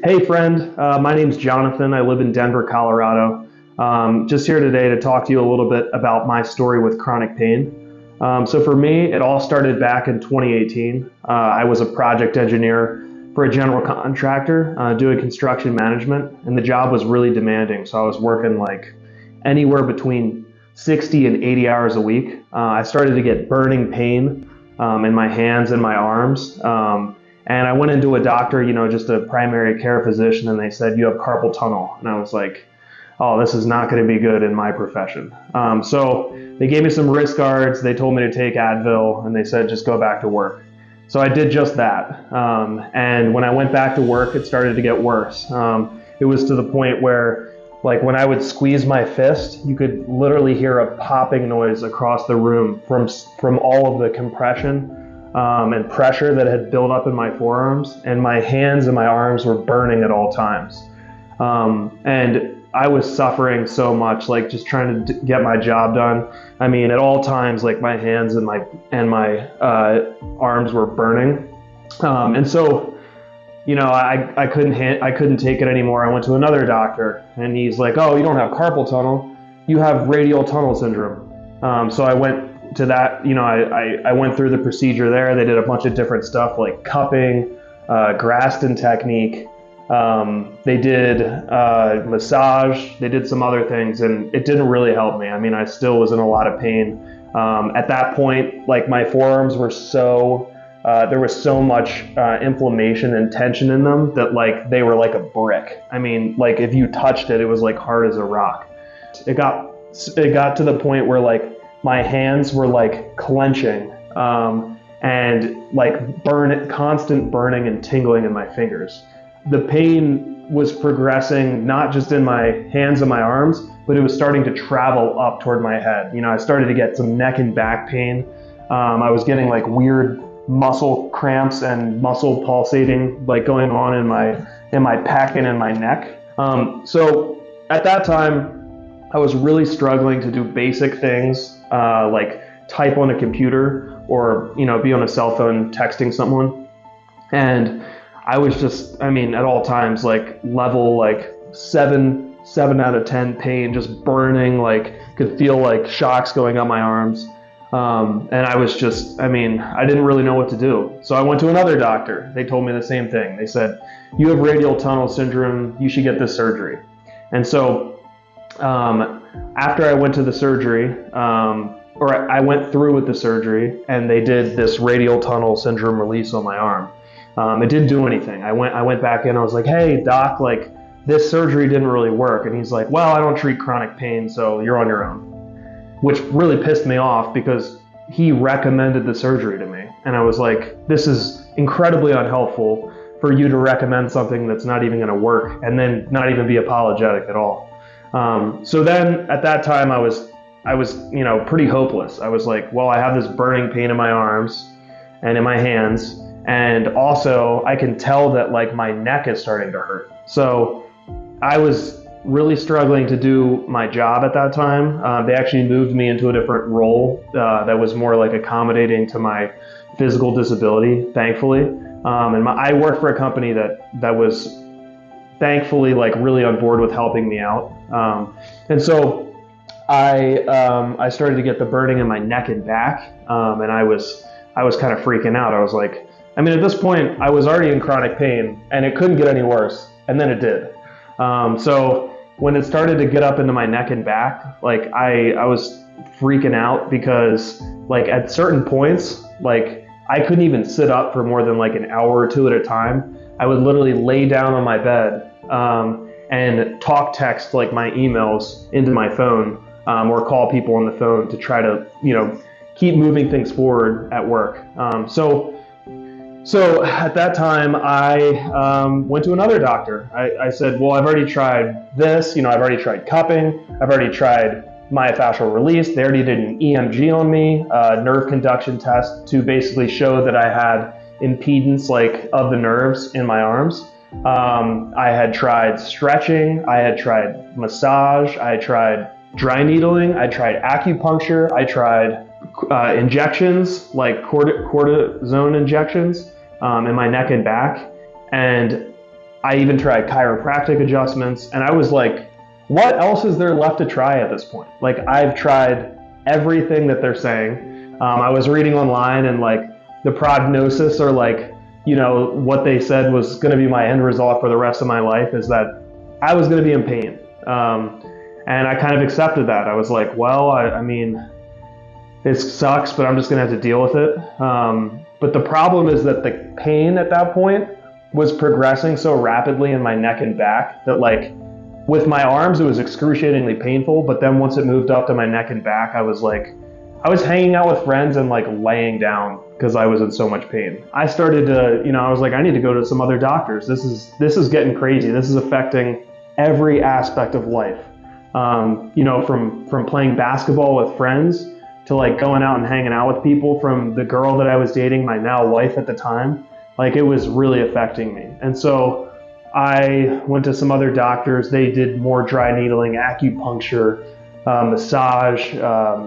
Hey friend, my name's Jonathan. I live in Denver, Colorado. Just here today to talk to you a little bit about my story with chronic pain. So for me, it all started back in 2018. I was a project engineer for a general contractor doing construction management, and the job was really demanding. So I was working like anywhere between 60 and 80 hours a week. I started to get burning pain in my hands and my arms. And I went into a doctor, just a primary care physician, and they said, you have carpal tunnel. And I was like, oh, this is not going to be good in my profession. So they gave me some wrist guards. They told me to take Advil, and they said, just go back to work. So I did just that. And when I went back to work, it started to get worse. It was to the point where, like, when I would squeeze my fist, you could literally hear a popping noise across the room from all of the compression and pressure that had built up in my forearms, and my hands and my arms were burning at all times. And I was suffering so much, like just trying to get my job done. I mean, at all times, like my hands and my arms were burning. And so, I couldn't take it anymore. I went to another doctor, and he's like, "Oh, you don't have carpal tunnel, you have radial tunnel syndrome." So I went to that, I went through the procedure there. They did a bunch of different stuff like cupping, Graston technique. They did massage. They did some other things, and it didn't really help me. I mean, I still was in a lot of pain. At that point, like my forearms were there was so much inflammation and tension in them that like they were like a brick. I mean, like if you touched it, it was like hard as a rock. It got to the point where like my hands were like clenching and like constant burning and tingling in my fingers. The pain was progressing not just in my hands and my arms, but it was starting to travel up toward my head. I started to get some neck and back pain. I was getting like weird muscle cramps and muscle pulsating like going on in my pec and in my neck. So at that time, I was really struggling to do basic things like type on a computer or be on a cell phone texting someone. And I was just, at all times like level like 7 out of 10 pain, just burning, like could feel like shocks going up my arms. And I was just, I didn't really know what to do. So I went to another doctor. They told me the same thing. They said, you have radial tunnel syndrome, you should get this surgery. And so after I went to the surgery, or I went through with the surgery, and they did this radial tunnel syndrome release on my arm. It didn't do anything. I went back in, I was like, hey doc, like this surgery didn't really work. And he's like, well, I don't treat chronic pain, so you're on your own. Which really pissed me off because he recommended the surgery to me. And I was like, this is incredibly unhelpful for you to recommend something that's not even gonna work and then not even be apologetic at all. So then at that time I was pretty hopeless. I was like, well, I have this burning pain in my arms and in my hands. And also I can tell that like my neck is starting to hurt. So I was really struggling to do my job at that time. They actually moved me into a different role that was more like accommodating to my physical disability, thankfully. I worked for a company that was thankfully like really on board with helping me out. And so I started to get the burning in my neck and back, and I was kind of freaking out. I was like, at this point I was already in chronic pain and it couldn't get any worse, and then it did. So when it started to get up into my neck and back, like I was freaking out because like at certain points, like I couldn't even sit up for more than like an hour or two at a time. I would literally lay down on my bed and text like my emails into my phone or call people on the phone to try to, keep moving things forward at work. So at that time, I went to another doctor. I said, well, I've already tried this, I've already tried cupping, I've already tried myofascial release. They already did an EMG on me, nerve conduction test to basically show that I had impedance like of the nerves in my arms. I had tried stretching, I had tried massage, I had tried dry needling, I tried acupuncture, I tried injections like cortisone injections in my neck and back, and I even tried chiropractic adjustments, and I was like, what else is there left to try at this point? Like, I've tried everything that they're saying. I was reading online, and like the prognosis, or like, what they said was going to be my end result for the rest of my life, is that I was going to be in pain. And I kind of accepted that. I was like, well, I mean, this sucks, but I'm just going to have to deal with it. But the problem is that the pain at that point was progressing so rapidly in my neck and back that, like, with my arms, it was excruciatingly painful. But then once it moved up to my neck and back, I was hanging out with friends and like laying down because I was in so much pain. I started to, I was like, I need to go to some other doctors. This is getting crazy. This is affecting every aspect of life. From playing basketball with friends to like going out and hanging out with people, from the girl that I was dating, my now wife at the time. Like, it was really affecting me. And so I went to some other doctors. They did more dry needling, acupuncture, massage,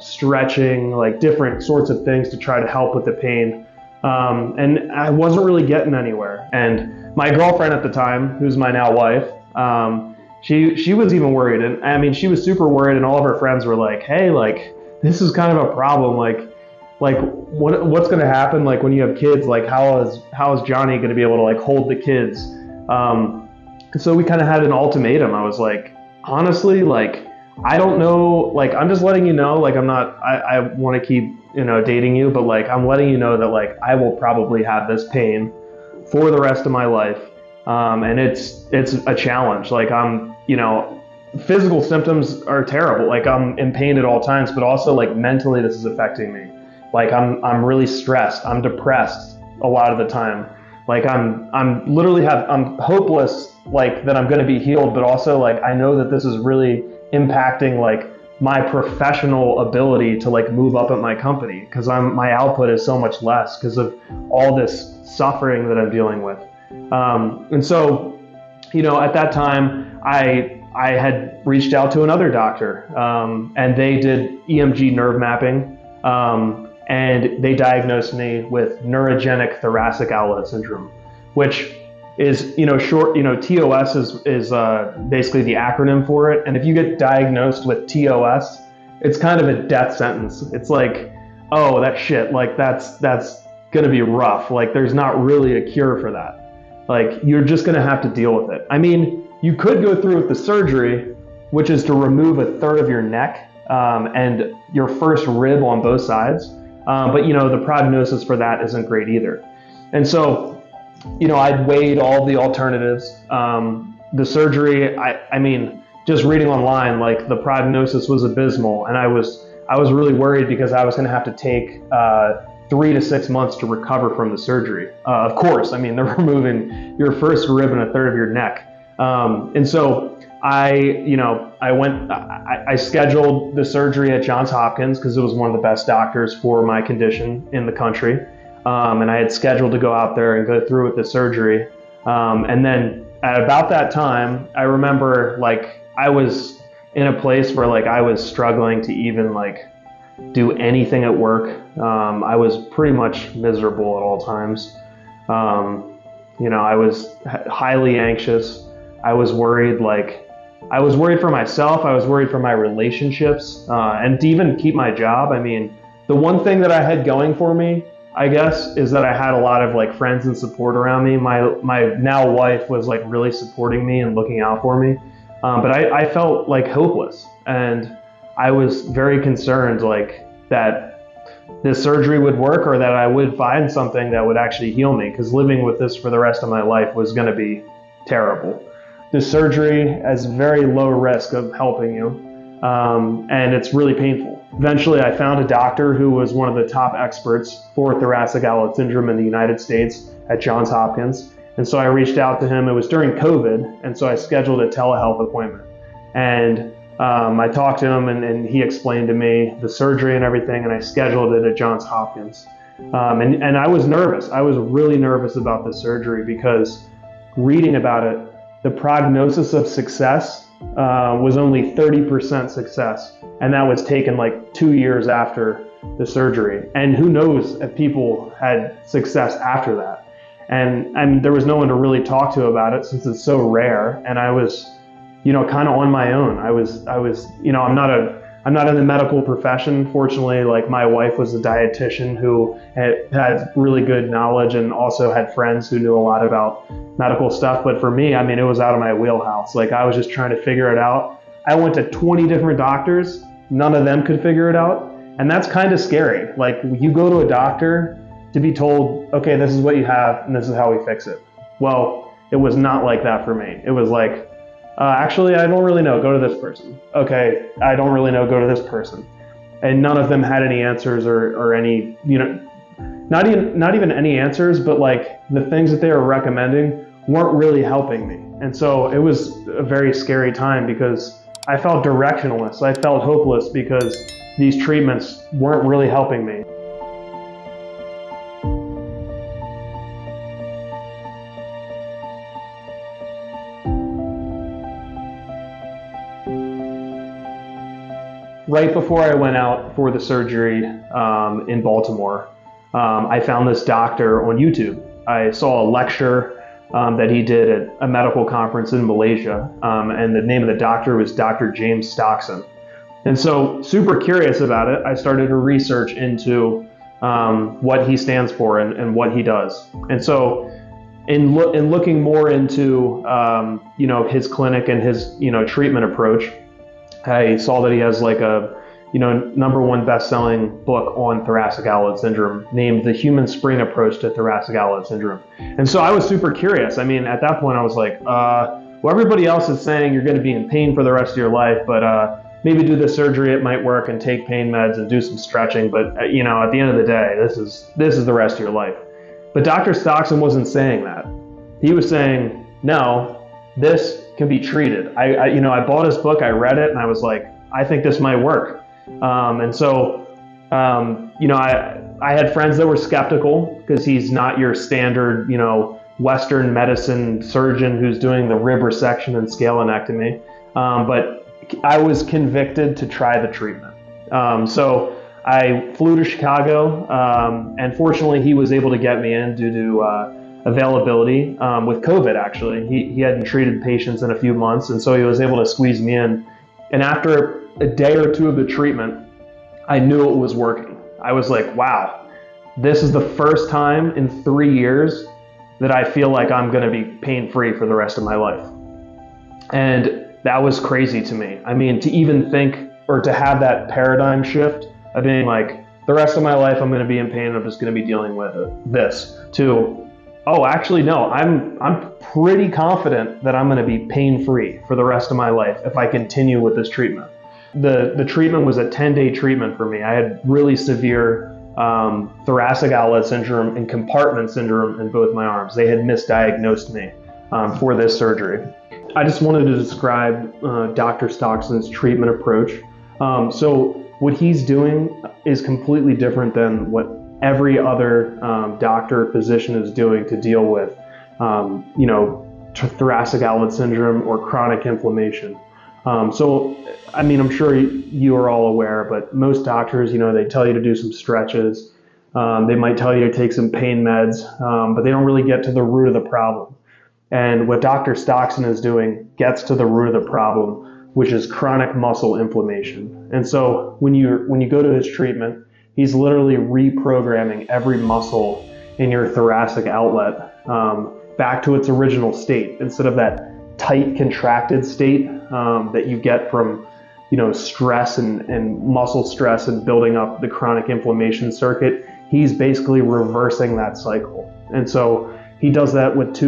stretching, like different sorts of things to try to help with the pain. And I wasn't really getting anywhere. And my girlfriend at the time, who's my now wife, she was even worried. And I mean, she was super worried, and all of her friends were like, hey, like, this is kind of a problem. Like what's going to happen? Like, when you have kids, like, how is Johnny going to be able to like hold the kids? So we kind of had an ultimatum. I was like, honestly, like, I don't know, like, I'm just letting you know, like, I want to keep, dating you, but like, I'm letting you know that like, I will probably have this pain for the rest of my life. And it's a challenge. Like, physical symptoms are terrible. Like, I'm in pain at all times, but also like mentally, this is affecting me. Like, I'm really stressed. I'm depressed a lot of the time. Like, I'm hopeless, like, that I'm going to be healed, but also like, I know that this is really impacting like my professional ability to like move up at my company, because my output is so much less because of all this suffering that I'm dealing with. And so, at that time, I had reached out to another doctor, and they did EMG nerve mapping, and they diagnosed me with neurogenic thoracic outlet syndrome, which is, short, TOS is basically the acronym for it. And if you get diagnosed with TOS, it's kind of a death sentence. It's like, oh, that shit, like, that's going to be rough. Like, there's not really a cure for that. Like, you're just going to have to deal with it. I mean, you could go through with the surgery, which is to remove a third of your neck and your first rib on both sides. But, the prognosis for that isn't great either. And so, I'd weighed all the alternatives. The surgery, I mean, just reading online, like, the prognosis was abysmal. And I was really worried because I was going to have to take 3 to 6 months to recover from the surgery. Of course, I mean, they're removing your first rib and a third of your neck. And so I scheduled the surgery at Johns Hopkins because it was one of the best doctors for my condition in the country. And I had scheduled to go out there and go through with the surgery. And then at about that time, I remember, like, I was in a place where, like, I was struggling to even, like, do anything at work. I was pretty much miserable at all times. I was highly anxious. I was worried for myself. I was worried for my relationships, and to even keep my job. I mean, the one thing that I had going for me, I guess, is that I had a lot of like friends and support around me. My now wife was like really supporting me and looking out for me. But I felt like hopeless, and I was very concerned like that this surgery would work, or that I would find something that would actually heal me, because living with this for the rest of my life was going to be terrible. The surgery has very low risk of helping you, and it's really painful. Eventually, I found a doctor who was one of the top experts for thoracic outlet syndrome in the United States at Johns Hopkins. And so I reached out to him. It was during COVID, and so I scheduled a telehealth appointment. And I talked to him, and he explained to me the surgery and everything, and I scheduled it at Johns Hopkins. And I was nervous. I was really nervous about the surgery because reading about it, the prognosis of success was only 30% success. And that was taken like 2 years after the surgery. And who knows if people had success after that. And there was no one to really talk to about it since it's so rare. And I was, kind of on my own. I was, I'm not in the medical profession. Fortunately, like my wife was a dietitian who had really good knowledge and also had friends who knew a lot about medical stuff. But for me, I mean, it was out of my wheelhouse. Like I was just trying to figure it out. I went to 20 different doctors. None of them could figure it out. And that's kind of scary. Like you go to a doctor to be told, okay, this is what you have and this is how we fix it. Well, it was not like that for me. It was like, actually, I don't really know, go to this person. Okay, I don't really know, go to this person. And none of them had any answers or any, not even any answers, but like the things that they were recommending weren't really helping me. And so it was a very scary time because I felt directionless. I felt hopeless because these treatments weren't really helping me. Right before I went out for the surgery in Baltimore, I found this doctor on YouTube. I saw a lecture that he did at a medical conference in Malaysia, and the name of the doctor was Dr. James Stockson. And so, super curious about it, I started to research into what he stands for and what he does. And so, in looking more into his clinic and his treatment approach, I saw that he has like a #1 best-selling book on thoracic outlet syndrome named The Human Spring Approach to Thoracic Outlet Syndrome. And so I was super curious. I mean, at that point I was like, well, everybody else is saying you're going to be in pain for the rest of your life, but maybe do the surgery, it might work, and take pain meds and do some stretching. But at the end of the day, this is the rest of your life. But Dr. Stockson wasn't saying that. He was saying, no, this can be treated. I bought his book, I read it, and I was like, I think this might work. And so, I had friends that were skeptical because he's not your standard, Western medicine surgeon who's doing the rib resection and scalenectomy. But I was convicted to try the treatment. So I flew to Chicago, and fortunately he was able to get me in due to availability with COVID, actually. He hadn't treated patients in a few months, and so he was able to squeeze me in. And after a day or two of the treatment, I knew it was working. I was like, wow, this is the first time in 3 years that I feel like I'm going to be pain-free for the rest of my life. And that was crazy to me. I mean, to even think or to have that paradigm shift of being like, the rest of my life I'm going to be in pain, I'm just going to be dealing with this, to, oh, actually, no, I'm pretty confident that I'm going to be pain-free for the rest of my life if I continue with this treatment. The treatment was a 10-day treatment for me. I had really severe thoracic outlet syndrome and compartment syndrome in both my arms. They had misdiagnosed me for this surgery. I just wanted to describe Dr. Stockson's treatment approach. So what he's doing is completely different than what every other doctor or physician is doing to deal with, thoracic outlet syndrome or chronic inflammation. So, I mean, I'm sure you are all aware, but most doctors, they tell you to do some stretches. They might tell you to take some pain meds, but they don't really get to the root of the problem. And what Dr. Stockson is doing gets to the root of the problem, which is chronic muscle inflammation. And so when you go to his treatment, he's literally reprogramming every muscle in your thoracic outlet back to its original state. Instead of that tight, contracted state that you get from stress and muscle stress and building up the chronic inflammation circuit, he's basically reversing that cycle. And so he does that with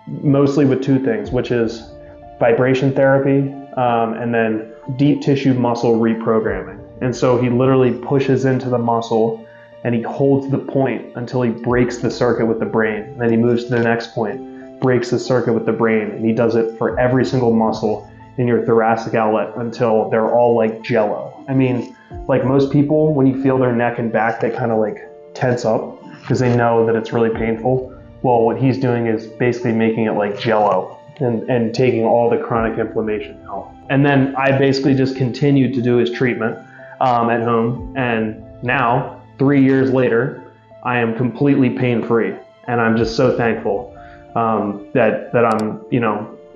mostly with two things, which is vibration therapy and then deep tissue muscle reprogramming. And so he literally pushes into the muscle and he holds the point until he breaks the circuit with the brain. And then he moves to the next point, breaks the circuit with the brain, and he does it for every single muscle in your thoracic outlet until they're all like jello. I mean, like most people, when you feel their neck and back, they kind of like tense up because they know that it's really painful. Well, what he's doing is basically making it like jello and taking all the chronic inflammation out. And then I basically just continued to do his treatment at home. And now, 3 years later, I am completely pain-free. and I'm just so thankful that I'm,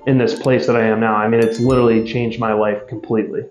in this place that I am now. I mean, it's literally changed my life completely.